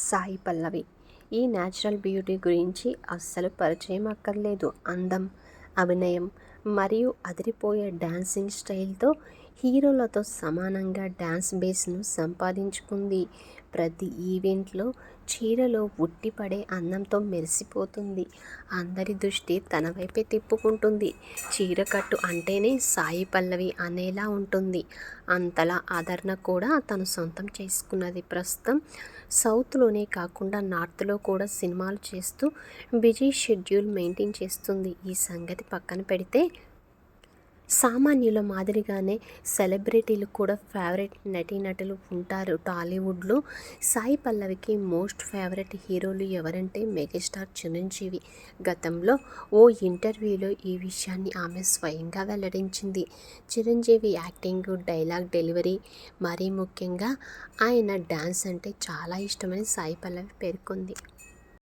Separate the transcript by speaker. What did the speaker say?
Speaker 1: సాయి పల్లవి. ఈ natural beauty గురించి అస్సలు పరిచయం అక్కర్లేదు. అందం, అభినయం మరియు అదిరిపోయే డాన్సింగ్ స్టైల్తో హీరోలతో సమానంగా డాన్స్ బేస్ను సంపాదించుకుంది. ప్రతి ఈవెంట్లో చీరలో ఉట్టిపడే అందంతో మెరిసిపోతుంది. అందరి దృష్టి తన వైపే తిప్పుకుంటుంది. చీరకట్టు అంటేనే సాయి పల్లవి అనేలా ఉంటుంది. అంతలా ఆదరణ కూడా తను సొంతం చేసుకున్నది. ప్రస్తుతం సౌత్లోనే కాకుండా నార్త్లో కూడా సినిమాలు చేస్తూ బిజీ షెడ్యూల్ మెయింటైన్ చేస్తుంది. ఈ సంగతి పక్కన పెడితే సామాన్యుల మాదిరిగానే సెలబ్రిటీలు కూడా ఫేవరెట్ నటీనటులు ఉంటారు. టాలీవుడ్లో సాయి పల్లవికి మోస్ట్ ఫేవరెట్ హీరోలు ఎవరంటే మెగాస్టార్ చిరంజీవి. గతంలో ఓ ఇంటర్వ్యూలో ఈ విషయాన్ని ఆమె స్వయంగా వెల్లడించింది. చిరంజీవి యాక్టింగ్, డైలాగ్ డెలివరీ, మరీ ముఖ్యంగా ఆయన డాన్స్ అంటే చాలా ఇష్టమని సాయి పల్లవి పేర్కొంది.